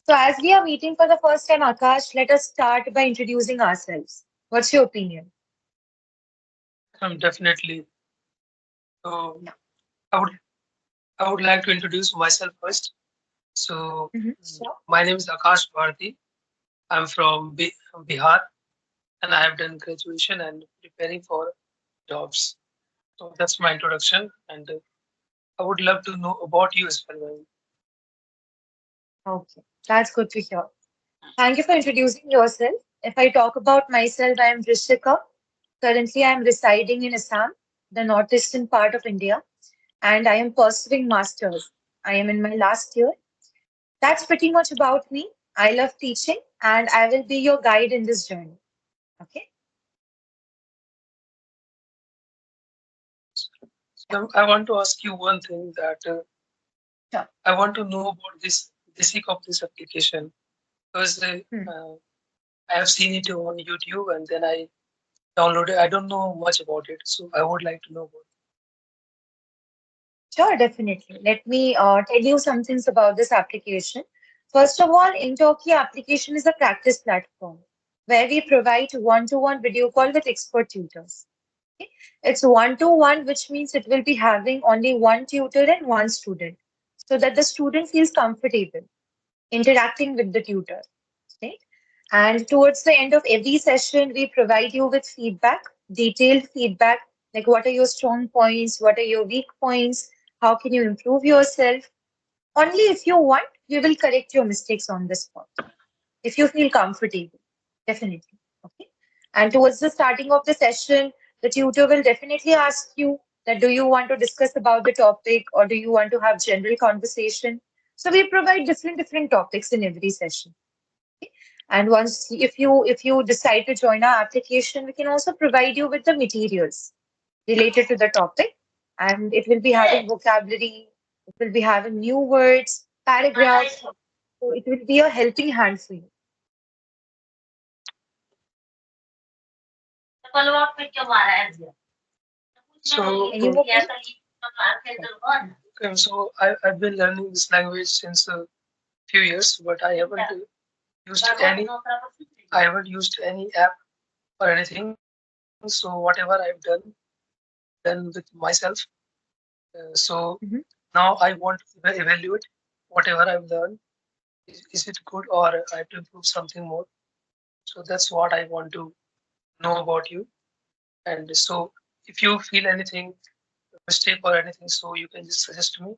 So, as we are meeting for the first time, Akash, let us start by introducing ourselves. What's your opinion? Definitely. So Yeah. I would I would like to introduce myself first. So Sure. my name is Akash Bharti. I'm from Bihar, and I have done graduation and preparing for jobs. So that's my introduction, and I would love to know about you as well. Okay, that's good to hear. Thank you for introducing yourself. If I talk about myself, I am Rishika. Currently, I am residing in Assam, the northeastern part of India, and I am pursuing masters. I am in my last year. That's pretty much about me. I love teaching, and I will be your guide in this journey. Okay? Yeah, So I want to ask you one thing that sure. I want to know about this basic of this application because Hmm. I have seen it on YouTube and then I downloaded. I don't know much about it, so I would like to know about. Sure, definitely. Let me tell you some things about this application. First of all, Engtalki application is a practice platform where we provide one-to-one video call with expert tutors. Okay? It's one-to-one, which means it will be having only one tutor and one student, so that the student feels comfortable interacting with the tutor. Right? And towards the end of every session, we provide you with feedback, detailed feedback, like what are your strong points, what are your weak points, how can you improve yourself. Only if you want, we will correct your mistakes on the spot. If you feel comfortable, definitely. Okay. And towards the starting of the session, the tutor will definitely ask you that do you want to discuss about the topic or do you want to have general conversation? So we provide different topics in every session. And once if you decide to join our application, we can also provide you with the materials related to the topic, and it will be having vocabulary, it will be having new words, paragraphs. So it will be a helping hand for you. So, Any more questions? I've been learning this language since a few years, but used any I haven't used any app or anything. So whatever I've done with myself. So Mhm. now I want to evaluate whatever I've learned. Is it good or I have to improve something more? So that's what I want to know about you. And so if you feel anything mistake or anything, so you can just suggest to me.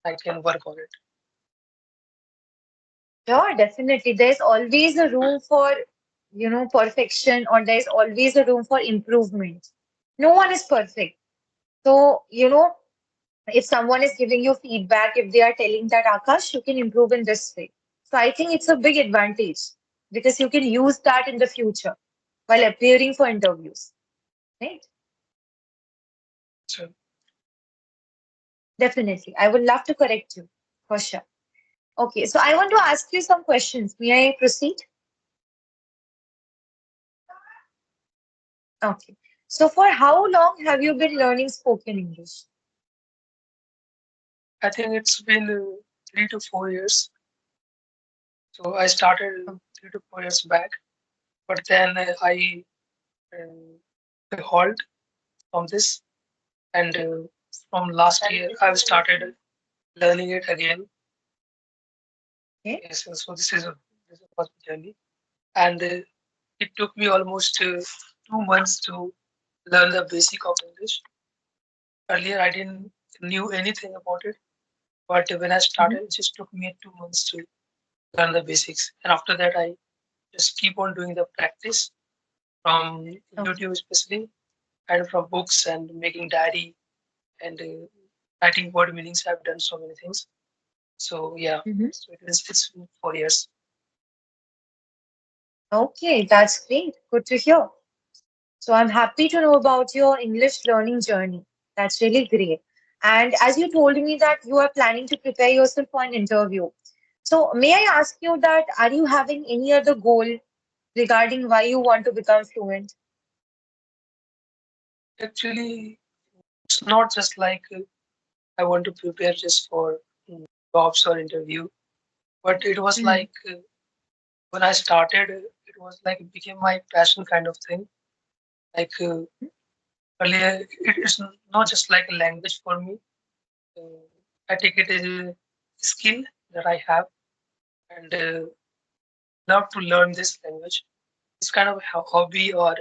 I can work on it. Sure, definitely. There's always a room for, perfection, or there's always a room for improvement. No one is perfect. So, if someone is giving you feedback, if they are telling that Akash, you can improve in this way. So I think it's a big advantage because you can use that in the future while appearing for interviews, right? So Definitely. I would love to correct you for sure. Okay, so I want to ask you some questions. May I proceed? Okay. So for how long have you been learning spoken English? I think it's been 3 to 4 years. So I started Oh, 3 to 4 years back, but then I halt from this, and from last year I've started learning it again. okay. Yes, so this is a first journey, and it took me almost 2 months to learn the basic of English. Earlier, I didn't knew anything about it, but when I Mhm. started, it just took me 2 months to learn the basics, and after that, I just keep on doing the practice from Okay. YouTube, especially, and from books and making diary and writing word meanings. I've done so many things. So yeah, Mhm. so it's been 4 years. Okay, that's great. Good to hear. So I'm happy to know about your English learning journey. That's really great. And as you told me that you are planning to prepare yourself for an interview. So may I ask you that are you having any other goal regarding why you want to become fluent? Actually, it's not just like I want to prepare just for jobs or interview, But it was Mm, like when I started, it was like it became my passion kind of thing. Like earlier, it is not just like a language for me. Uh, I take it as a skill that I have, and love to learn this language. It's kind of a hobby or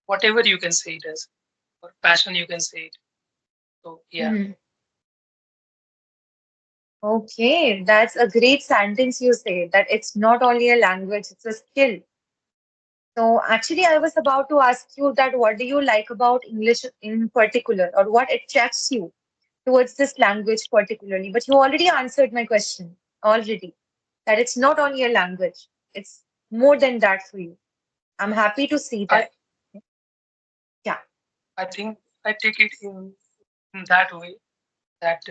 whatever you can say it as, or passion you can say it. So yeah, mm. Okay, that's a great sentence you say that it's not only a language, it's a skill. So actually, I was about to ask you that what do you like about English in particular, or what attracts you towards this language particularly? But you already answered my question already, that it's not only a language, it's more than that for you. I'm happy to see I that. Yeah. I think I take it in that way that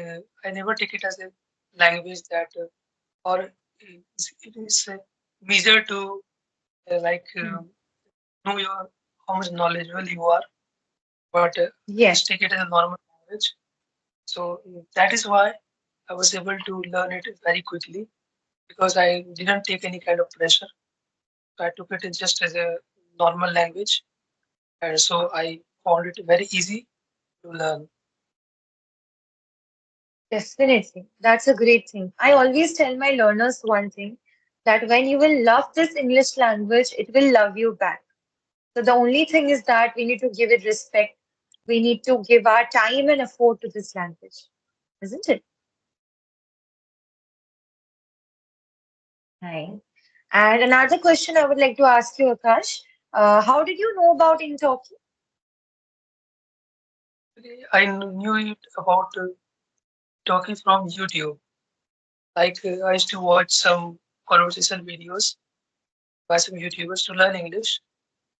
I never take it as a language that or it is measure to like Mm. know your how much knowledgeable you are, but I just Yes, take it as a normal language. So that is why I was able to learn it very quickly because I didn't take any kind of pressure. So I took it just as a normal language, and so I found it very easy to learn. definitely. That's a great thing. I always tell my learners one thing that when you will love this English language, it will love you back. So the only thing is that we need to give it respect. We need to give our time and effort to this language, isn't it? Right. And another question I would like to ask you, Akash. How did you know about Inktalki? I knew it about talking from YouTube. Like I used to watch some conversation videos by some YouTubers to learn English.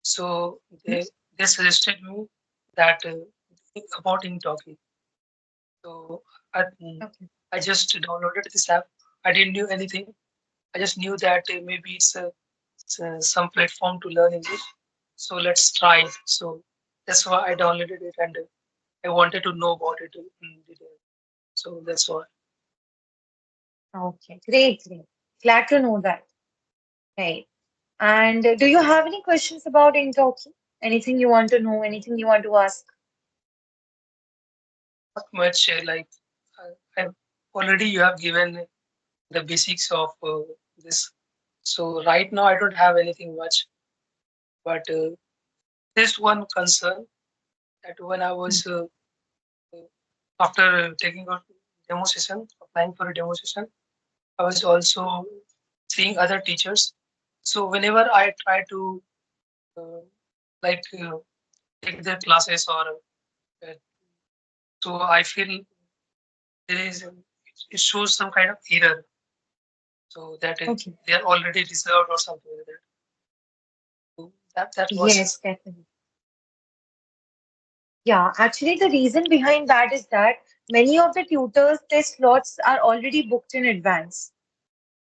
So they suggested me that about Engtalki. So I, Okay. I just downloaded this app. I didn't know anything. I just knew that maybe it's some platform to learn English. So let's try it. So that's why I downloaded it and I wanted to know about it in detail. So that's why. Okay. Great, great. Glad to know that. Right. And do you have any questions about Inktalki? Anything you want to know? Anything you want to ask? Not much I've already you have given the basics of this. So right now I don't have anything much, but there's one concern that when I Hmm. was after taking a demo session, applying for a demo session, I was also seeing other teachers. So whenever I try to uh, like take their classes or so I feel there is it shows some kind of error. So that Okay. they are already reserved or something like that. So that was Yes, definitely. Yeah, actually, the reason behind that is that many of the tutors, their slots are already booked in advance.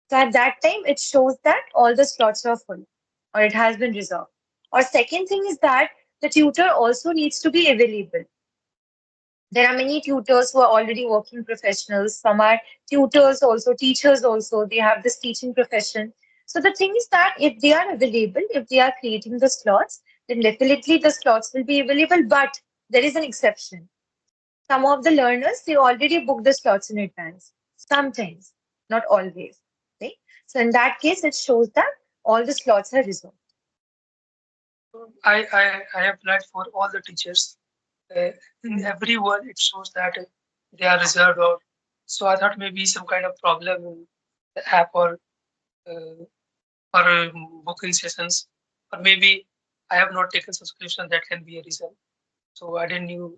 So at that time, it shows that all the slots are full or it has been reserved. Or second thing is that the tutor also needs to be available. There are many tutors who are already working professionals. Some are tutors also, teachers also. They have this teaching profession. So the thing is that if they are available, if they are creating the slots, then definitely the slots will be available. But there is an exception. Some of the learners, they already book the slots in advance. Sometimes, not always. Right? So in that case, it shows that all the slots are reserved. I applied for all the teachers. In Mhm. every one, it shows that they are reserved or so. I thought maybe some kind of problem in the app uh, or booking sessions, or maybe I have not taken subscription. That can be a reason. So I didn't knew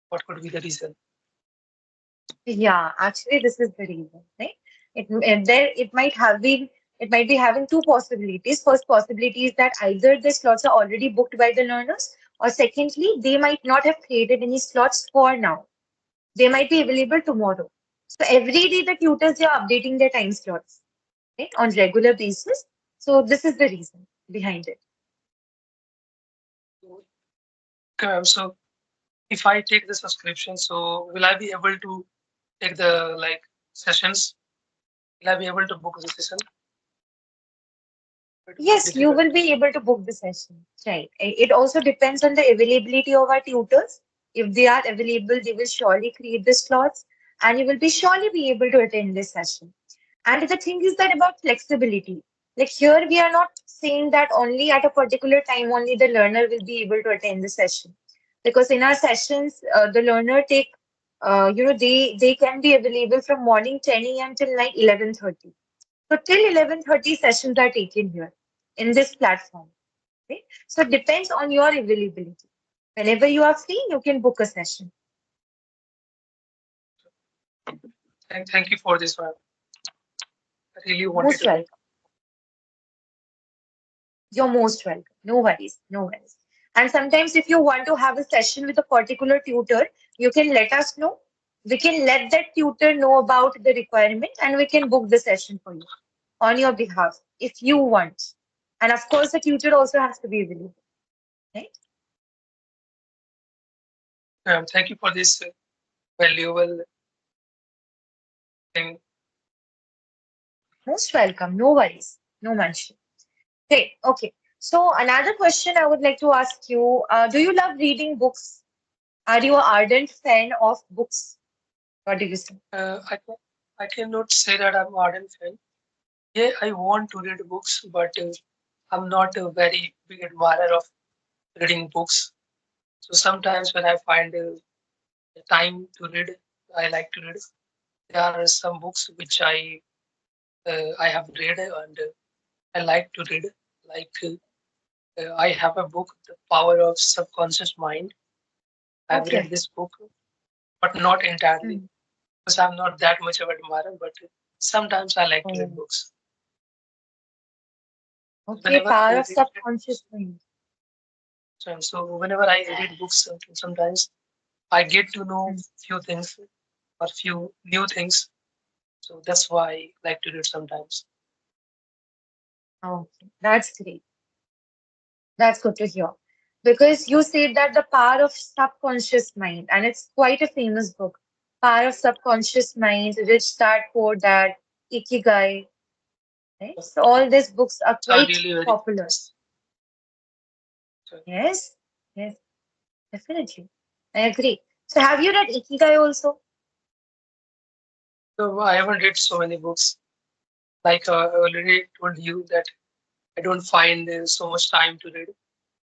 what could be the reason. Yeah, actually, this is the reason, right? It might be having two possibilities. First possibility is that either the slots are already booked by the learners, or secondly, they might not have created any slots for now. They might be available tomorrow. So every day the tutors they are updating their time slots, right, on regular basis. So this is the reason behind it. Okay, ma'am. So if I take the subscription, so will I be able to take the like sessions will I be able to book the session? It will be Yes, you difficult. will be able to book the session. Right. It also depends on the availability of our tutors. If they are available, they will surely create the slots and you will be surely be able to attend this session. And the thing is that about flexibility. Like here, we are not saying that only at a particular time only the learner will be able to attend the session. Because in our sessions, the learner take, they can be available from morning 10 a.m. till night 11:30. So till 11:30 sessions are taken here in this platform. Okay? So it depends on your availability. Whenever you are free, you can book a session. Thank you for this one. I really wanted Most to know. welcome. You're most welcome. No worries. No worries. And sometimes if you want to have a session with a particular tutor, you can let us know. We can let that tutor know about the requirement and we can book the session for you on your behalf if you want. And of course, the tutor also has to be available, right? Thank you for this valuable thing. Most welcome. No worries. No mention. Great. Okay. So another question I would like to ask you, do you love reading books? Are you an ardent fan of books? What do you say? I cannot say that I'm ardent fan. Yeah, I want to read books, but I'm not a very big admirer of reading books. So sometimes when I find time to read, I like to read. There are some books which I have read and I like to read. Like I have a book, The Power of Subconscious Mind. I've read Okay. this book, but not entirely Hmm. because I'm not that much of an admirer. But sometimes I like to read Oh, books. okay. Whenever Power I of read, subconscious mind. so whenever I read books, sometimes I get to know Hmm. few things or few new things. So that's why I like to read sometimes. Okay. That's great. That's good to hear. Because you said that the power of subconscious mind, and it's quite a famous book. Power of subconscious mind, Rich Dad, Poor Dad, Ikigai, right? So all these books are It's all quite really very popular. famous. So, Yes, yes, definitely. I agree. So have you read Ikigai also? so I haven't read so many books. Like I already told you that I don't find so much time to read.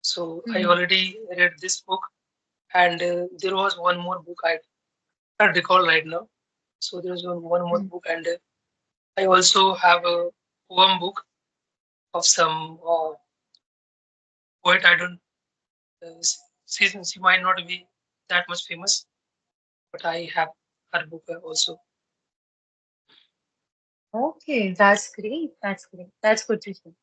So I Hmm. already read this book, and there was one more book I can't recall right now. So there was one more Hmm. book, and I also have a poem book of some poet. I don't. She might not be that much famous, but I have her book also. Okay, that's great. That's great. That's good to hear.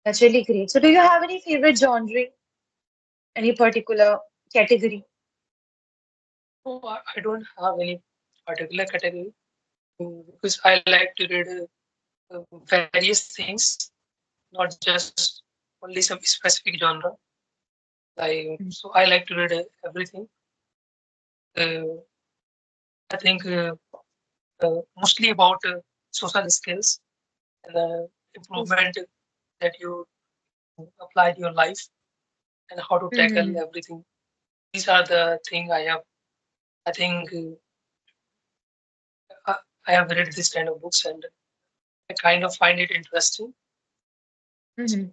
That's really great. So do you have any favorite genre, any particular category? So I don't have any particular category because I like to read various things, not just only some specific genre. Hmm. So I like to read everything. Uh, I think mostly about social skills and improvement that you apply in your life and how to tackle Mm-hmm. everything. These are the thing I have. I think I I have read this kind of books and I kind of find it interesting. Mm-hmm.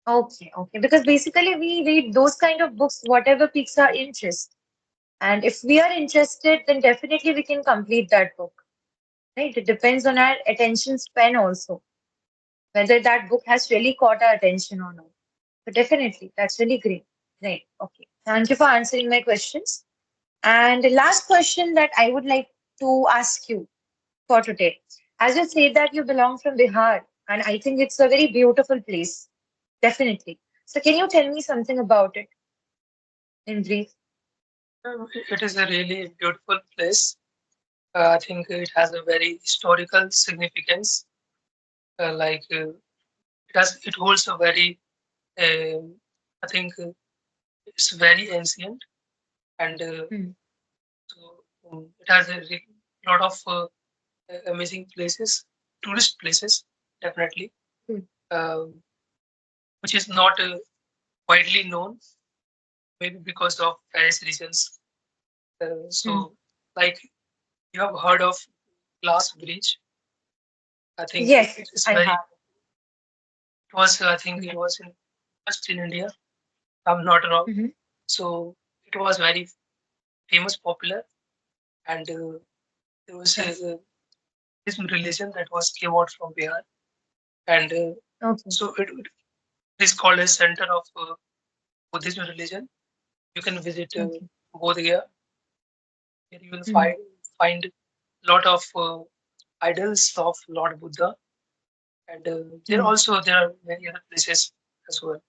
Okay, okay. Because basically we read those kind of books, whatever piques our interest. And if we are interested, then definitely we can complete that book. Right? It depends on our attention span also, whether that book has really caught our attention or not. So definitely, that's really great. Right. Okay. Thank you for answering my questions. And the last question that I would like to ask you for today. As you say that you belong from Bihar, and I think it's a very beautiful place. Definitely. So can you tell me something about it in brief? It is a really beautiful place. I think it has a very historical significance. It holds a very I think it's very ancient and Hmm. so it has a lot of amazing places, tourist places, definitely, Hmm. uh, which is not widely known, maybe because of various reasons. Hmm. So, like you have heard of Glass Bridge. I think Yes, it is I very. have. It was, I think, it Yeah. was in first in India. I'm not wrong. Hmm. So it was very famous, popular, and there was Yes. this religion that was came out from Bihar, and Okay. so it is called a center of Buddhism religion. You can visit Okay. Bodh Gaya, where you will Hmm. find lot of idols of Lord Buddha, and Hmm. there are many other places as well,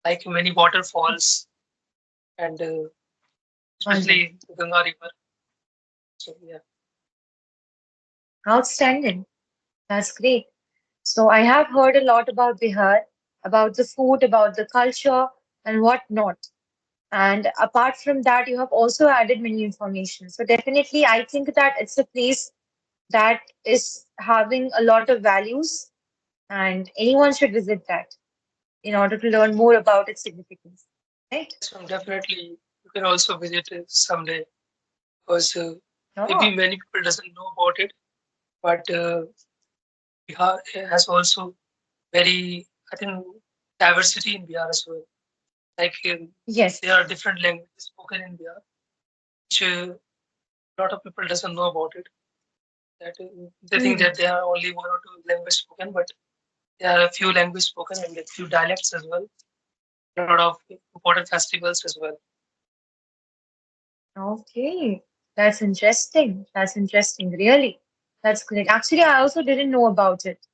like many waterfalls, and Wonderful. especially the Ganga River. So yeah, Outstanding. That's great. So I have heard a lot about Bihar, about the food, about the culture, and whatnot. And apart from that, you have also added many information. So definitely, I think that it's a place that is having a lot of values, and anyone should visit that in order to learn more about its significance. Right? so definitely you can also visit it someday because Oh, maybe many people doesn't know about it, but Bihar has also very, I think, diversity in Bihar as well. Like yes. there are different languages spoken in Bihar, which a lot of people doesn't know about it. That they think Hmm. that there are only one or two languages spoken, but there are a few languages spoken and a few dialects as well. A lot of important festivals as well. Okay. That's interesting. That's interesting. Really. That's great. Actually, I also didn't know about it,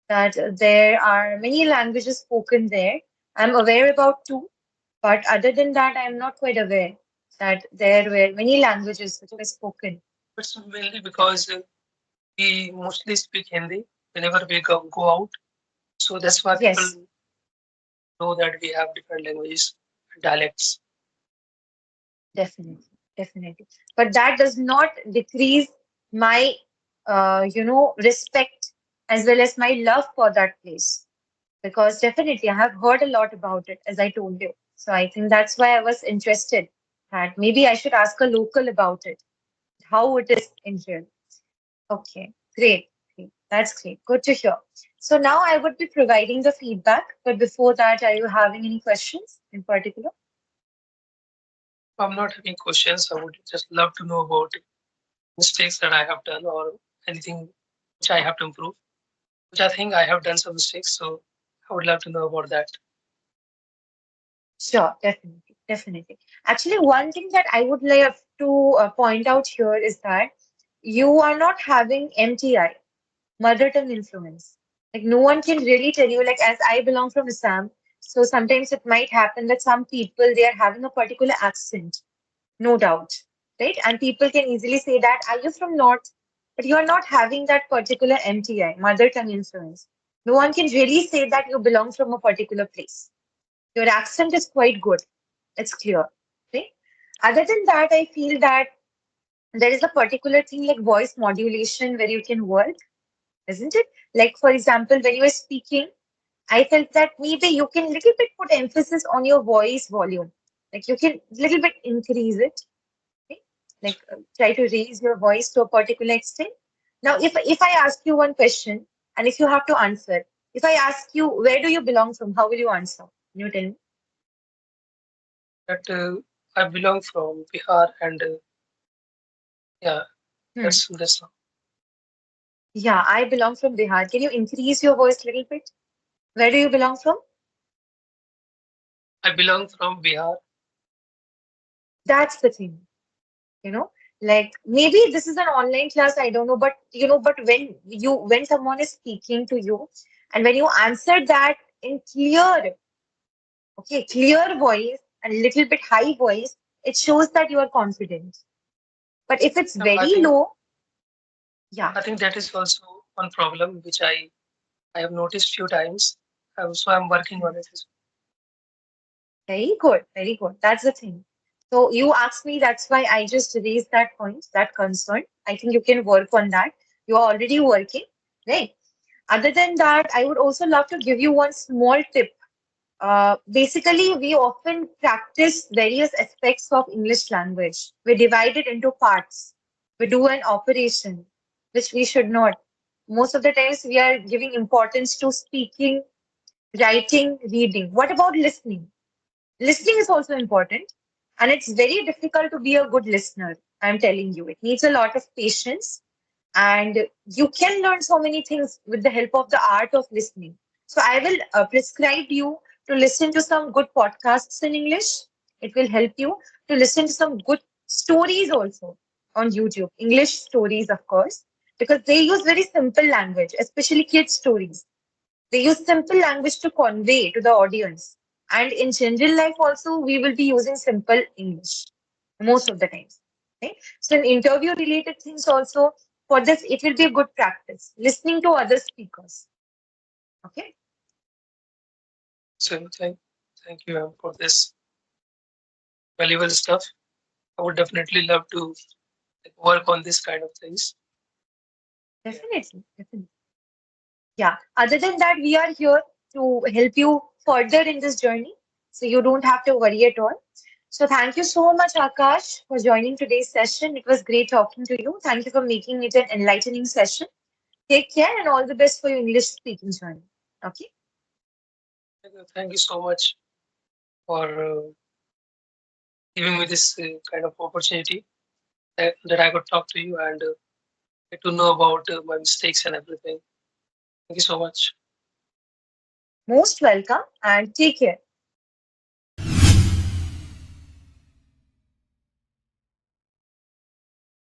that there are many languages spoken there. I'm aware about two, but other than that, I'm not quite aware that there were many languages which So were spoken. it's mainly Yeah. because we mostly speak Hindi whenever we go out. So that's why people Yes, know that we have different languages, dialects. definitely, definitely. But that does not decrease my, respect as well as my love for that place. Because definitely I have heard a lot about it, as I told you. So I think that's why I was interested that maybe I should ask a local about it, how it is in here. Okay, great. Great. That's great. Good to hear. So now I would be providing the feedback, but before that, are you having any questions in particular? I'm not having questions. I would just love to know about mistakes that I have done or anything which I have to improve, which I think I have done some mistakes. So I would love to know about that. Sure, definitely, definitely. Actually, one thing that I would like to point out here is that you are not having MTI, mother tongue influence. Like no one can really tell you, like as I belong from Assam, so sometimes it might happen that some people they are having a particular accent, no doubt, right? And people can easily say that, are you from North? But you are not having that particular MTI, mother tongue influence. No one can really say that you belong from a particular place. Your accent is quite good. It's clear. Okay. Other than that, I feel that there is a particular thing like voice modulation where you can work, isn't it? Like, for example, when you are speaking, I felt that maybe you can little bit put emphasis on your voice volume. Like you can little bit increase it, okay? Like try to raise your voice to a particular extent. Now, if I ask you one question and if you have to answer, if I ask you where do you belong from, how will you answer? Can you tell me? That I belong from Bihar, and yeah, Hmm. that's Yeah, I belong from Bihar. Can you increase your voice a little bit? Where do you belong from? I belong from Bihar. That's the thing, you know. Like maybe this is an online class, I don't know, but but when someone is speaking to you and when you answer that in clear, okay, clear voice and little bit high voice, it shows that you are confident. But if it's No, very low, yeah, I think that is also one problem which I have noticed few times. So I'm working on it. very good, very good. That's the thing. So you asked me, that's why I just raised that point, that concern. I think you can work on that. You are already working, right? Other than that, I would also love to give you one small tip. Basically, we often practice various aspects of English language. We divide it into parts. We do an operation, which we should not. Most of the times, we are giving importance to speaking, writing, reading. What about listening? Listening is also important, and it's very difficult to be a good listener. I'm telling you, it needs a lot of patience, and you can learn so many things with the help of the art of listening. So, I will prescribe you to listen to some good podcasts in English. It will help you to listen to some good stories also on YouTube, English stories, of course, because they use very simple language, especially kids' stories. They use simple language to convey to the audience. And in general life also, we will be using simple English most of the times. Okay? So in interview related things also, for this, it will be a good practice. Listening to other speakers. Okay? So thank you for this valuable stuff. I would definitely love to work on this kind of things. Yeah. Definitely. Definitely. Yeah. Other than that, we are here to help you further in this journey. So you don't have to worry at all. So thank you so much, Akash, for joining today's session. It was great talking to you. Thank you for making it an enlightening session. Take care and all the best for your English speaking journey. Okay? Thank you so much for giving me this kind of opportunity that I could talk to you and get to know about my mistakes and everything. Thank you so much. Most welcome and take care.